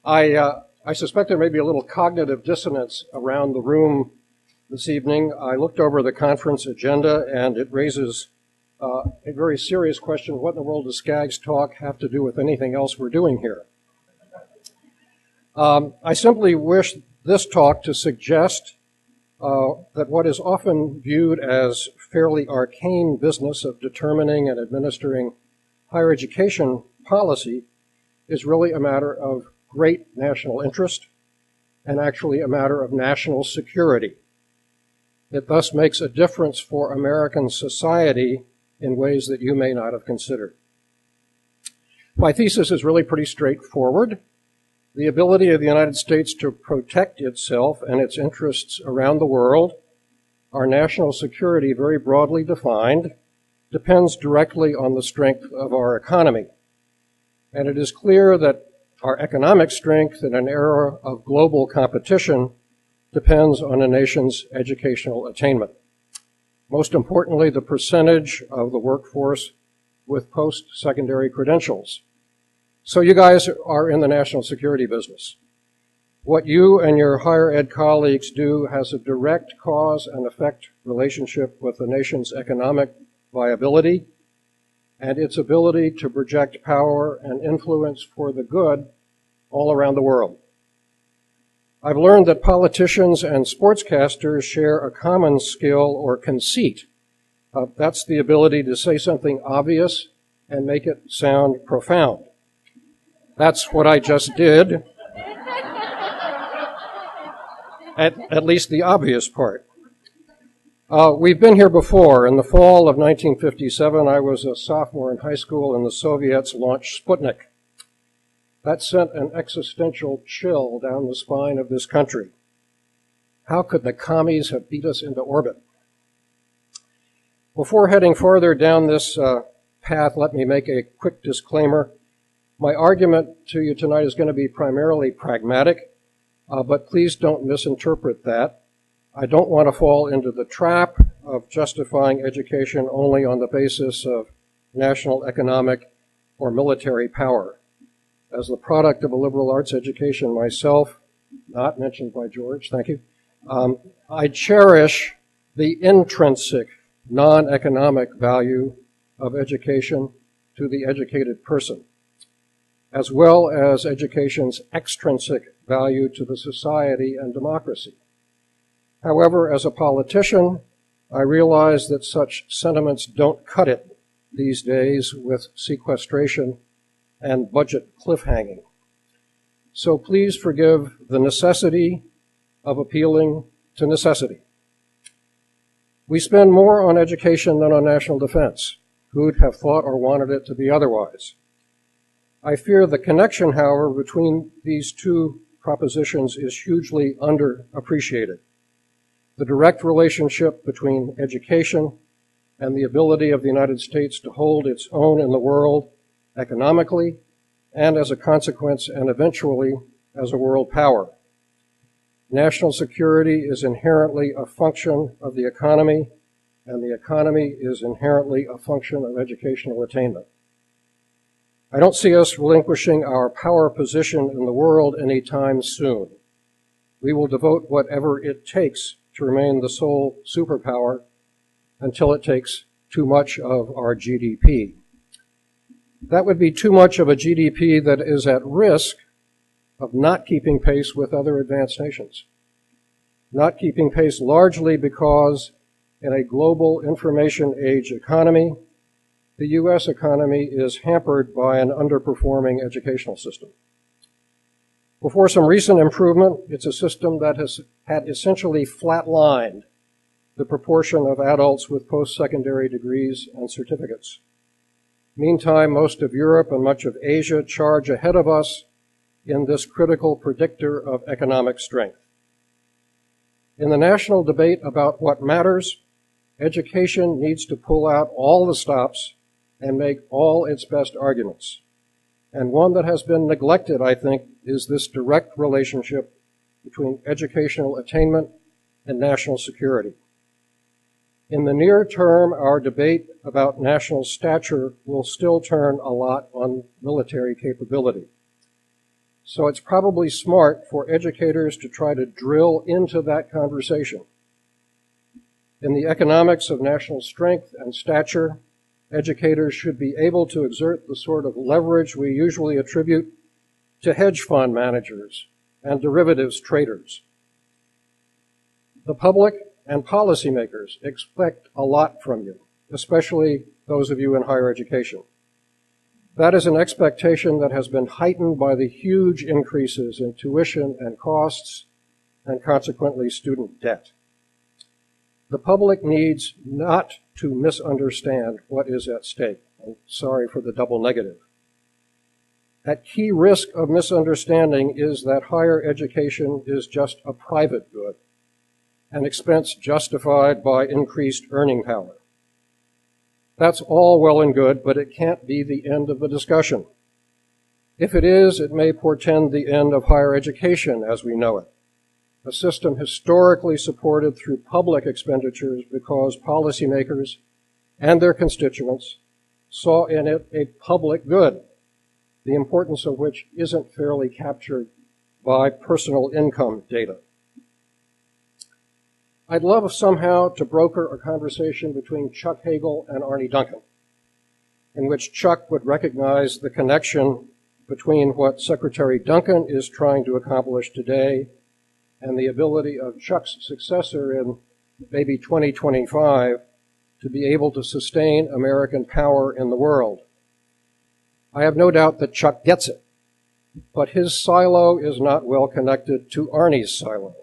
I suspect there may be a little cognitive dissonance around the room this evening. I looked over the conference agenda, and it raises a very serious question: what in the world does Skaggs talk have to do with anything else we're doing here? I simply wish this talk to suggest that what is often viewed as fairly arcane business of determining and administering higher education policy is really a matter of great national interest and actually a matter of national security. It thus makes a difference for American society in ways that you may not have considered. My thesis is really pretty straightforward. The ability of the United States to protect itself and its interests around the world, our national security very broadly defined, depends directly on the strength of our economy. And it is clear that our economic strength in an era of global competition depends on a nation's educational attainment. Most importantly, the percentage of the workforce with post-secondary credentials. So you guys are in the national security business. What you and your higher ed colleagues do has a direct cause and effect relationship with the nation's economic viability and its ability to project power and influence for the good all around the world. I've learned that politicians and sportscasters share a common skill or conceit. That's the ability to say something obvious and make it sound profound. That's what I just did. At least the obvious part. We've been here before. In the fall of 1957, I was a sophomore in high school and the Soviets launched Sputnik. That sent an existential chill down the spine of this country. How could the commies have beat us into orbit? Before heading farther down this path, let me make a quick disclaimer. My argument to you tonight is going to be primarily pragmatic, but please don't misinterpret that. I don't want to fall into the trap of justifying education only on the basis of national economic or military power. As the product of a liberal arts education myself, not mentioned by George, thank you, I cherish the intrinsic, non-economic value of education to the educated person, as well as education's extrinsic value to the society and democracy. However, as a politician, I realize that such sentiments don't cut it these days with sequestration and budget cliffhanging. So please forgive the necessity of appealing to necessity. We spend more on education than on national defense. Who'd have thought or wanted it to be otherwise? I fear the connection, however, between these two propositions is hugely underappreciated. The direct relationship between education and the ability of the United States to hold its own in the world economically and as a consequence and eventually as a world power. National security is inherently a function of the economy, and the economy is inherently a function of educational attainment. I don't see us relinquishing our power position in the world anytime soon. We will devote whatever it takes to remain the sole superpower until it takes too much of our GDP. That would be too much of a GDP that is at risk of not keeping pace with other advanced nations. Not keeping pace largely because in a global information age economy, the U.S. economy is hampered by an underperforming educational system. Before some recent improvement, it's a system that has had essentially flatlined the proportion of adults with post-secondary degrees and certificates. Meantime, most of Europe and much of Asia charge ahead of us in this critical predictor of economic strength. In the national debate about what matters, education needs to pull out all the stops and make all its best arguments. And one that has been neglected, I think, is this direct relationship between educational attainment and national security. In the near term, our debate about national stature will still turn a lot on military capability. So it's probably smart for educators to try to drill into that conversation. In the economics of national strength and stature, educators should be able to exert the sort of leverage we usually attribute to hedge fund managers and derivatives traders. The public and policymakers expect a lot from you, especially those of you in higher education. That is an expectation that has been heightened by the huge increases in tuition and costs, and consequently student debt. The public needs not to misunderstand what is at stake. I'm sorry for the double negative. At key risk of misunderstanding is that higher education is just a private good, an expense justified by increased earning power. That's all well and good, but it can't be the end of the discussion. If it is, it may portend the end of higher education as we know it, a system historically supported through public expenditures because policymakers and their constituents saw in it a public good, the importance of which isn't fairly captured by personal income data. I'd love somehow to broker a conversation between Chuck Hagel and Arne Duncan, in which Chuck would recognize the connection between what Secretary Duncan is trying to accomplish today and the ability of Chuck's successor in maybe 2025 to be able to sustain American power in the world. I have no doubt that Chuck gets it, but his silo is not well connected to Arne's silo.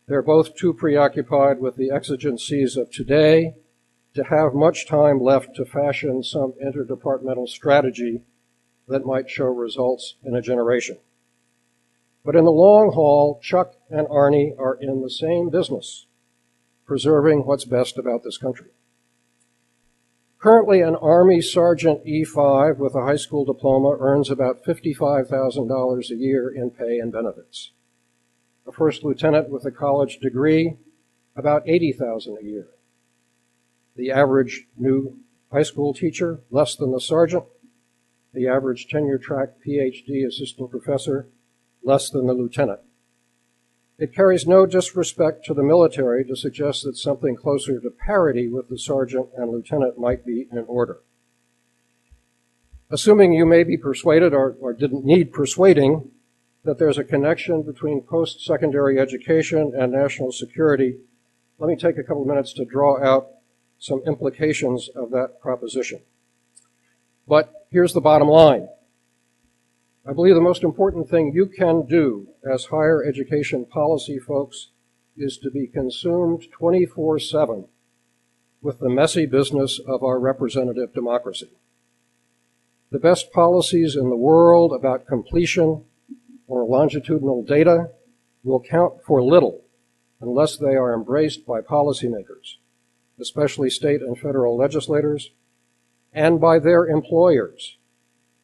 They're both too preoccupied with the exigencies of today to have much time left to fashion some interdepartmental strategy that might show results in a generation. But in the long haul, Chuck and Arne are in the same business, preserving what's best about this country. Currently, an Army Sergeant E5 with a high school diploma earns about $55,000 a year in pay and benefits. A first lieutenant with a college degree, about $80,000 a year. The average new high school teacher, less than the sergeant. The average tenure-track PhD assistant professor, less than the lieutenant. It carries no disrespect to the military to suggest that something closer to parity with the sergeant and lieutenant might be in order. Assuming you may be persuaded or didn't need persuading that there's a connection between post-secondary education and national security, let me take a couple minutes to draw out some implications of that proposition. But here's the bottom line. I believe the most important thing you can do as higher education policy folks is to be consumed 24/7 with the messy business of our representative democracy. The best policies in the world about completion or longitudinal data will count for little unless they are embraced by policymakers, especially state and federal legislators, and by their employers,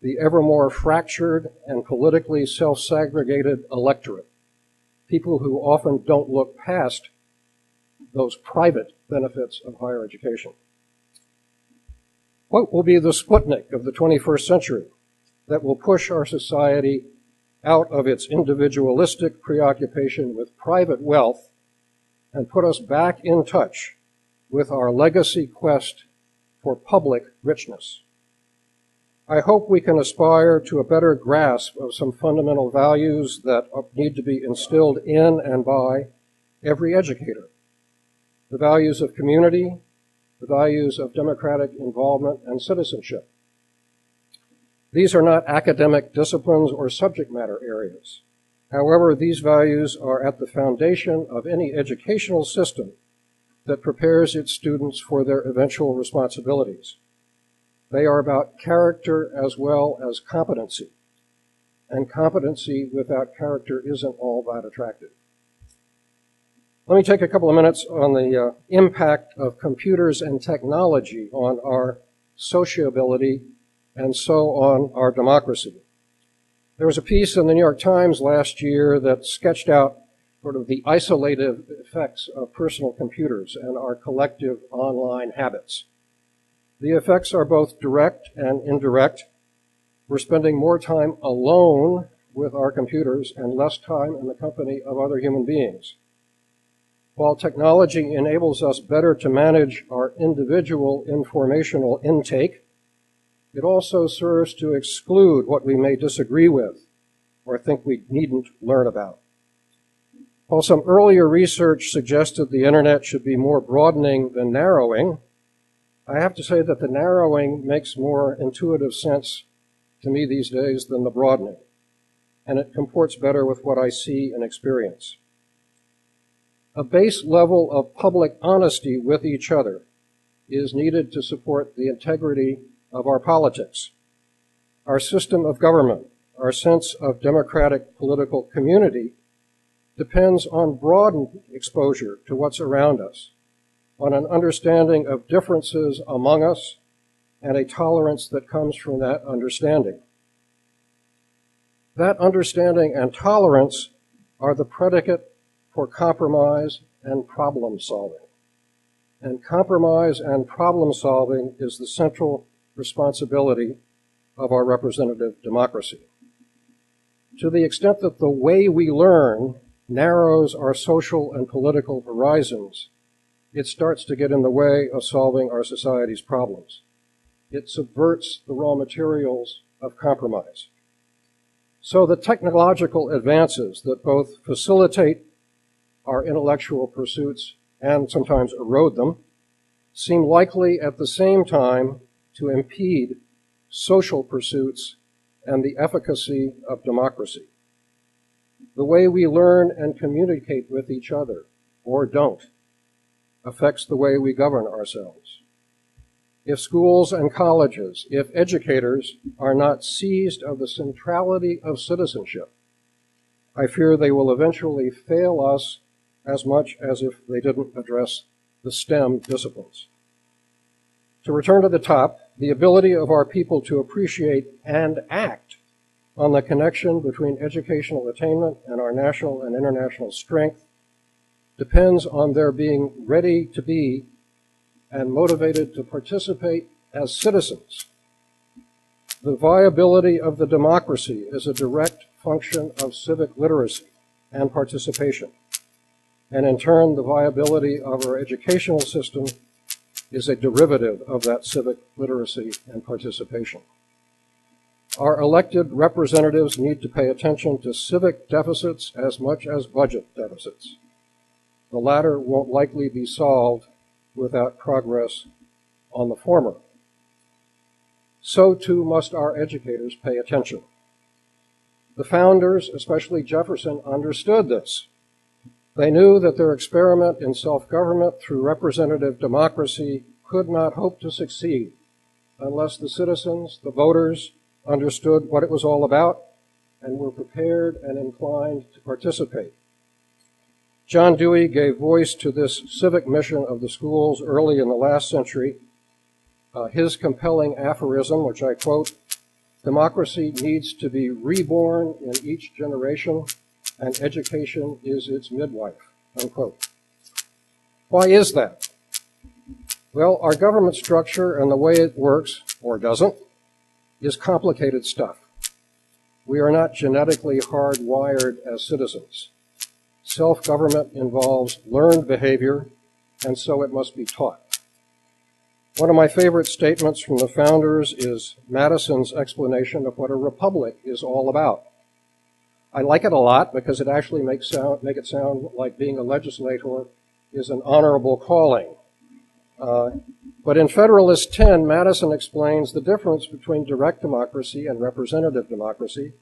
the ever more fractured and politically self-segregated electorate, people who often don't look past those private benefits of higher education. What will be the Sputnik of the 21st century that will push our society out of its individualistic preoccupation with private wealth and put us back in touch with our legacy quest for public richness? I hope we can aspire to a better grasp of some fundamental values that need to be instilled in and by every educator. The values of community, the values of democratic involvement and citizenship. These are not academic disciplines or subject matter areas. However, these values are at the foundation of any educational system that prepares its students for their eventual responsibilities. They are about character as well as competency. And competency without character isn't all that attractive. Let me take a couple of minutes on the impact of computers and technology on our sociability and so on our democracy. There was a piece in the New York Times last year that sketched out sort of the isolated effects of personal computers and our collective online habits. The effects are both direct and indirect. We're spending more time alone with our computers and less time in the company of other human beings. While technology enables us better to manage our individual informational intake, it also serves to exclude what we may disagree with or think we needn't learn about. While some earlier research suggested the internet should be more broadening than narrowing, I have to say that the narrowing makes more intuitive sense to me these days than the broadening, and it comports better with what I see and experience. A base level of public honesty with each other is needed to support the integrity of our politics, our system of government. Our sense of democratic political community depends on broadened exposure to what's around us, on an understanding of differences among us, and a tolerance that comes from that understanding. That understanding and tolerance are the predicate for compromise and problem solving. And compromise and problem solving is the central responsibility of our representative democracy. To the extent that the way we learn narrows our social and political horizons, it starts to get in the way of solving our society's problems. It subverts the raw materials of compromise. So the technological advances that both facilitate our intellectual pursuits and sometimes erode them seem likely at the same time to impede social pursuits and the efficacy of democracy. The way we learn and communicate with each other, or don't, affects the way we govern ourselves. If schools and colleges, if educators are not seized of the centrality of citizenship, I fear they will eventually fail us as much as if they didn't address the STEM disciplines. To return to the top, the ability of our people to appreciate and act on the connection between educational attainment and our national and international strength depends on their being ready to be and motivated to participate as citizens. The viability of the democracy is a direct function of civic literacy and participation. And in turn, the viability of our educational system is a derivative of that civic literacy and participation. Our elected representatives need to pay attention to civic deficits as much as budget deficits. The latter won't likely be solved without progress on the former. So too must our educators pay attention. The founders, especially Jefferson, understood this. They knew that their experiment in self-government through representative democracy could not hope to succeed unless the citizens, the voters, understood what it was all about and were prepared and inclined to participate. John Dewey gave voice to this civic mission of the schools early in the last century. His compelling aphorism, which I quote, "Democracy needs to be reborn in each generation, and education is its midwife," unquote. Why is that? Well, our government structure and the way it works, or doesn't, is complicated stuff. We are not genetically hardwired as citizens. Self-government involves learned behavior, and so it must be taught. One of my favorite statements from the founders is Madison's explanation of what a republic is all about. I like it a lot because it actually makes it sound like being a legislator is an honorable calling. But in Federalist 10, Madison explains the difference between direct democracy and representative democracy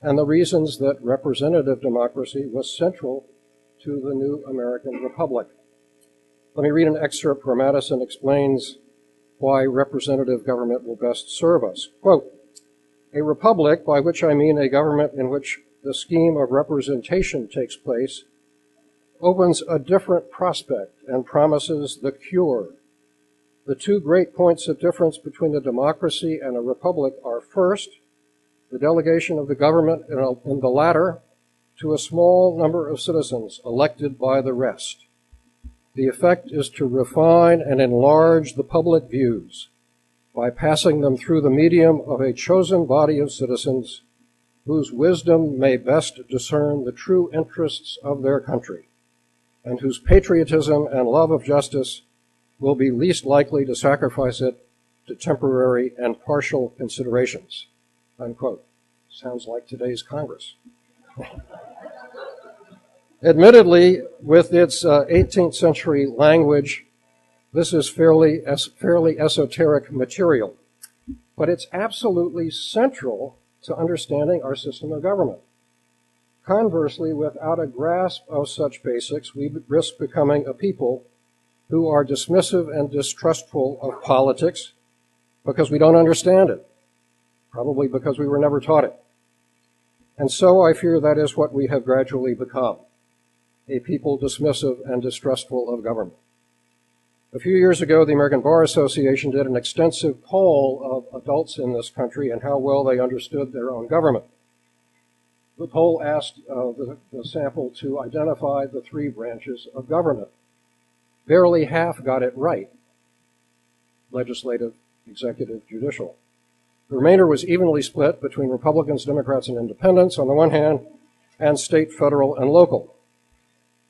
and the reasons that representative democracy was central to the new American Republic. Let me read an excerpt where Madison explains why representative government will best serve us. Quote, "A republic, by which I mean a government in which the scheme of representation takes place, opens a different prospect and promises the cure. The two great points of difference between a democracy and a republic are, first, the delegation of the government in the latter to a small number of citizens elected by the rest. The effect is to refine and enlarge the public views by passing them through the medium of a chosen body of citizens whose wisdom may best discern the true interests of their country, and whose patriotism and love of justice will be least likely to sacrifice it to temporary and partial considerations." Unquote. Sounds like today's Congress. Admittedly, with its 18th century language, this is fairly esoteric material, but it's absolutely central to understanding our system of government. Conversely, without a grasp of such basics, we risk becoming a people who are dismissive and distrustful of politics because we don't understand it, probably because we were never taught it. And so I fear that is what we have gradually become, a people dismissive and distrustful of government. A few years ago, the American Bar Association did an extensive poll of adults in this country and how well they understood their own government. The poll asked the sample to identify the three branches of government. Barely half got it right: legislative, executive, judicial. The remainder was evenly split between Republicans, Democrats, and Independents on the one hand, and state, federal, and local.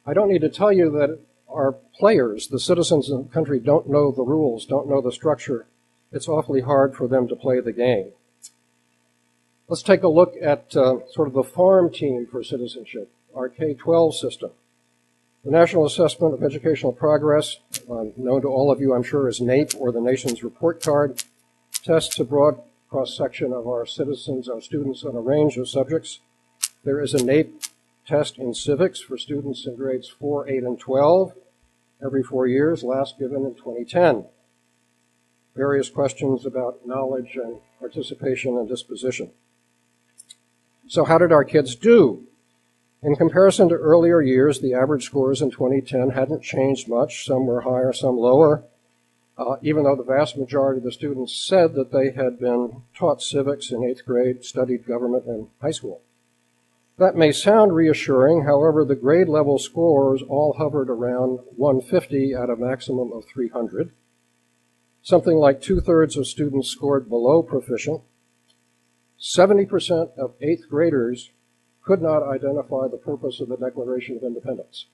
I don't need to tell you that our players, the citizens in the country, don't know the rules, don't know the structure. It's awfully hard for them to play the game. Let's take a look at sort of the farm team for citizenship, our K-12 system. The National Assessment of Educational Progress, known to all of you, I'm sure, as NAEP, or the Nation's Report Card, tests a broad cross-section of our citizens, our students, on a range of subjects. There is a NAEP test in civics for students in grades 4, 8, and 12 every 4 years, last given in 2010. Various questions about knowledge and participation and disposition. So how did our kids do? In comparison to earlier years, the average scores in 2010 hadn't changed much. Some were higher, some lower, even though the vast majority of the students said that they had been taught civics in 8th grade, studied government in high school. That may sound reassuring. However, the grade level scores all hovered around 150 at a maximum of 300. Something like 2/3 of students scored below proficient. 70% of 8th graders could not identify the purpose of the Declaration of Independence.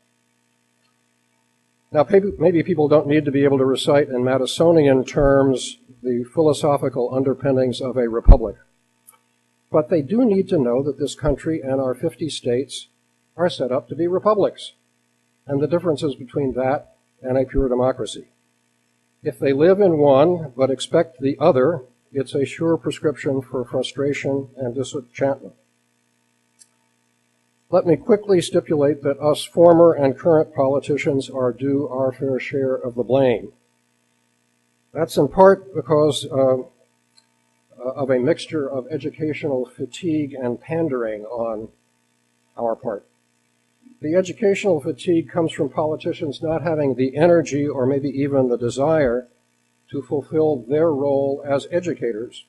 Now, maybe people don't need to be able to recite in Madisonian terms the philosophical underpinnings of a republic, but they do need to know that this country and our 50 states are set up to be republics, and the differences between that and a pure democracy. If they live in one but expect the other, it's a sure prescription for frustration and disenchantment. Let me quickly stipulate that us former and current politicians are due our fair share of the blame. That's in part because of a mixture of educational fatigue and pandering on our part. The educational fatigue comes from politicians not having the energy or maybe even the desire to fulfill their role as educators.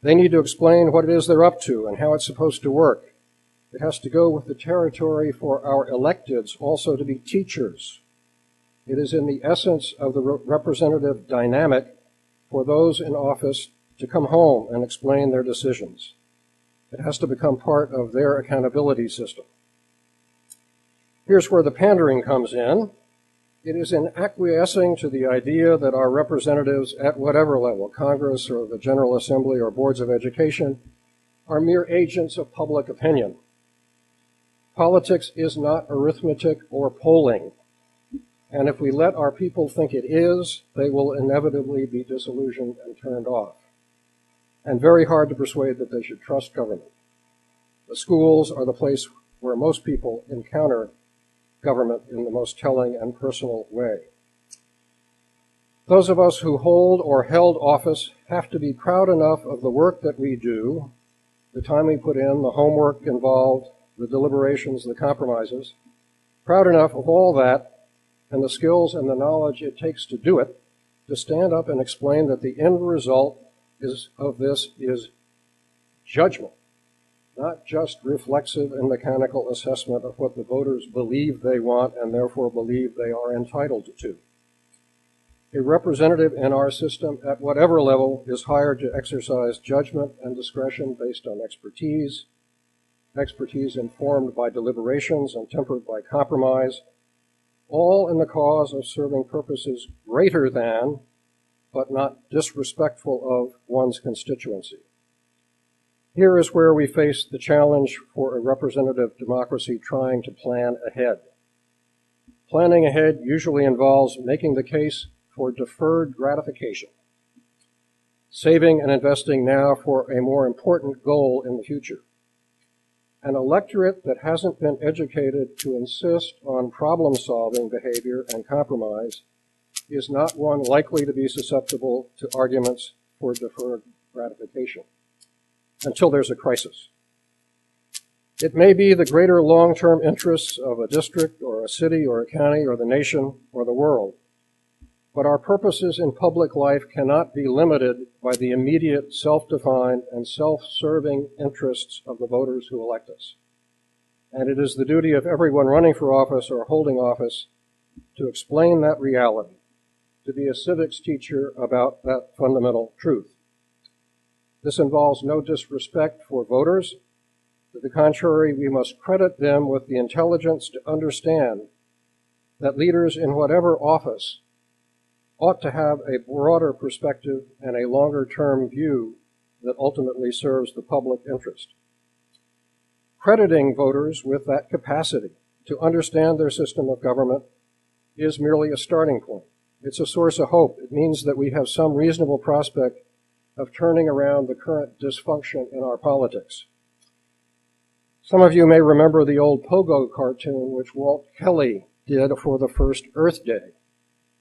They need to explain what it is they're up to and how it's supposed to work. It has to go with the territory for our electeds also to be teachers. It is in the essence of the representative dynamic for those in office to come home and explain their decisions. It has to become part of their accountability system. Here's where the pandering comes in. It is in acquiescing to the idea that our representatives at whatever level, Congress or the General Assembly or boards of education, are mere agents of public opinion. Politics is not arithmetic or polling, and if we let our people think it is, they will inevitably be disillusioned and turned off, and very hard to persuade that they should trust government. The schools are the place where most people encounter government in the most telling and personal way. Those of us who hold or held office have to be proud enough of the work that we do, the time we put in, the homework involved, the deliberations, the compromises, proud enough of all that and the skills and the knowledge it takes to do it, to stand up and explain that the end result of this is judgment, not just reflexive and mechanical assessment of what the voters believe they want and therefore believe they are entitled to. A representative in our system at whatever level is hired to exercise judgment and discretion based on expertise informed by deliberations and tempered by compromise, all in the cause of serving purposes greater than, but not disrespectful of, one's constituency. Here is where we face the challenge for a representative democracy trying to plan ahead. Planning ahead usually involves making the case for deferred gratification, saving and investing now for a more important goal in the future. An electorate that hasn't been educated to insist on problem-solving behavior and compromise is not one likely to be susceptible to arguments for deferred gratification until there's a crisis. It may be the greater long-term interests of a district or a city or a county or the nation or the world, but our purposes in public life cannot be limited by the immediate self-defined and self-serving interests of the voters who elect us. And it is the duty of everyone running for office or holding office to explain that reality, to be a civics teacher about that fundamental truth. This involves no disrespect for voters. To the contrary, we must credit them with the intelligence to understand that leaders in whatever office ought to have a broader perspective and a longer-term view that ultimately serves the public interest. Crediting voters with that capacity to understand their system of government is merely a starting point. It's a source of hope. It means that we have some reasonable prospect of turning around the current dysfunction in our politics. Some of you may remember the old Pogo cartoon which Walt Kelly did for the first Earth Day.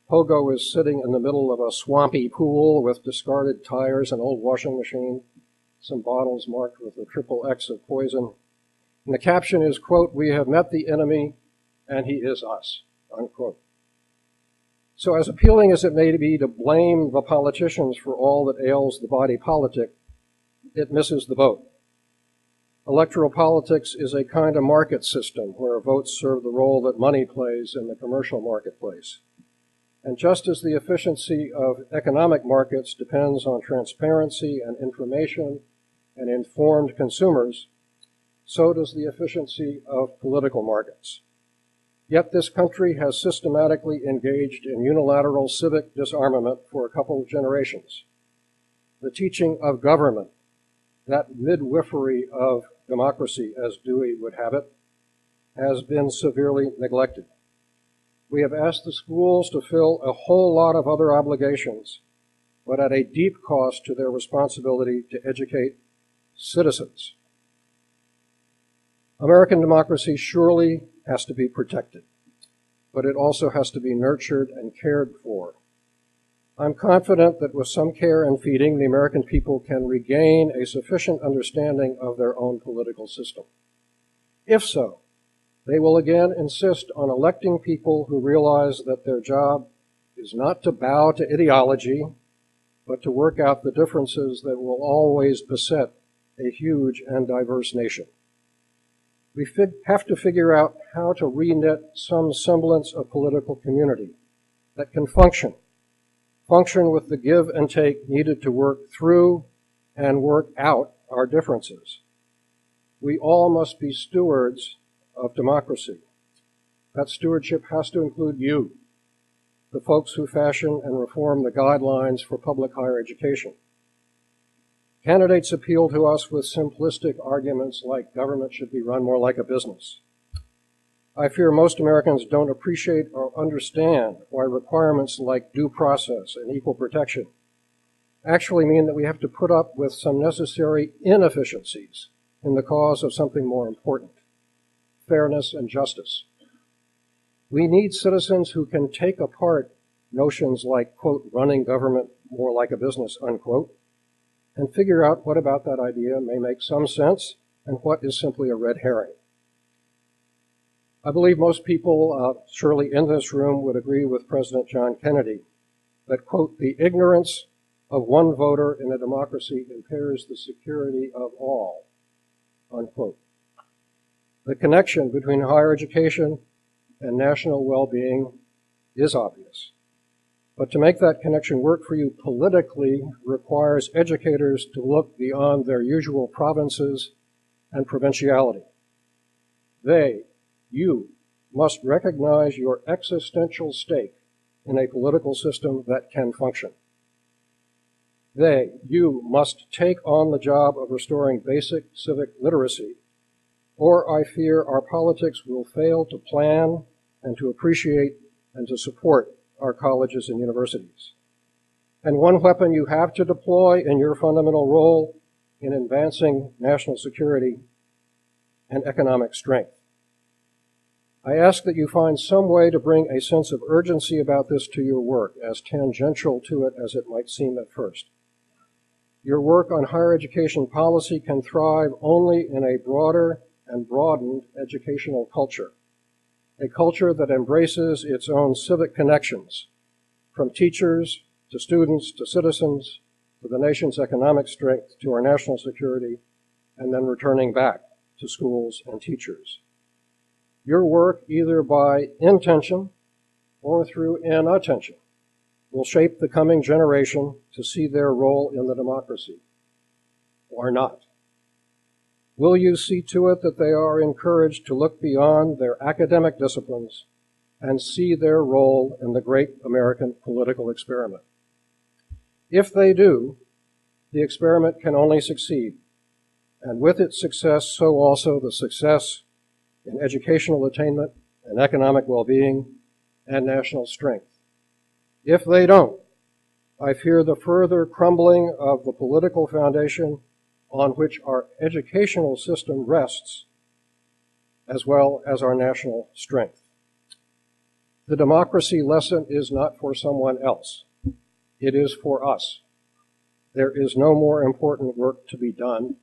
Pogo is sitting in the middle of a swampy pool with discarded tires, an old washing machine, some bottles marked with a triple X of poison. And the caption is, quote, "We have met the enemy and he is us," unquote. So as appealing as it may be to blame the politicians for all that ails the body politic, it misses the boat. Electoral politics is a kind of market system where votes serve the role that money plays in the commercial marketplace. And just as the efficiency of economic markets depends on transparency and information and informed consumers, so does the efficiency of political markets. Yet this country has systematically engaged in unilateral civic disarmament for a couple of generations. The teaching of government, that midwifery of democracy, as Dewey would have it, has been severely neglected. We have asked the schools to fill a whole lot of other obligations, but at a deep cost to their responsibility to educate citizens. American democracy surely has to be protected, but it also has to be nurtured and cared for. I'm confident that with some care and feeding, the American people can regain a sufficient understanding of their own political system. If so, they will again insist on electing people who realize that their job is not to bow to ideology, but to work out the differences that will always beset a huge and diverse nation. We have to figure out how to reknit some semblance of political community that can function with the give and take needed to work through and work out our differences. We all must be stewards of democracy. That stewardship has to include you, the folks who fashion and reform the guidelines for public higher education. Candidates appeal to us with simplistic arguments like government should be run more like a business. I fear most Americans don't appreciate or understand why requirements like due process and equal protection actually mean that we have to put up with some necessary inefficiencies in the cause of something more important: fairness and justice. We need citizens who can take apart notions like, quote, running government more like a business, unquote, and figure out what about that idea may make some sense and what is simply a red herring. I believe most people, surely in this room, would agree with President John Kennedy that, quote, the ignorance of one voter in a democracy impairs the security of all, unquote. The connection between higher education and national well-being is obvious. But to make that connection work for you politically requires educators to look beyond their usual provinces and provinciality. You, must recognize your existential stake in a political system that can function. You, must take on the job of restoring basic civic literacy, or I fear our politics will fail to plan and to appreciate and to support our colleges and universities. And one weapon you have to deploy in your fundamental role in advancing national security and economic strength. I ask that you find some way to bring a sense of urgency about this to your work, as tangential to it as it might seem at first. Your work on higher education policy can thrive only in a broader and broadened educational culture, a culture that embraces its own civic connections, from teachers to students to citizens, to the nation's economic strength, to our national security, and then returning back to schools and teachers. Your work, either by intention or through inattention, will shape the coming generation to see their role in the democracy, or not. Will you see to it that they are encouraged to look beyond their academic disciplines and see their role in the great American political experiment? If they do, the experiment can only succeed, and with its success, so also the success in educational attainment and economic well-being and national strength. If they don't, I fear the further crumbling of the political foundation on which our educational system rests, as well as our national strength. The democracy lesson is not for someone else. It is for us. There is no more important work to be done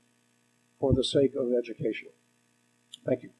for the sake of education. Thank you.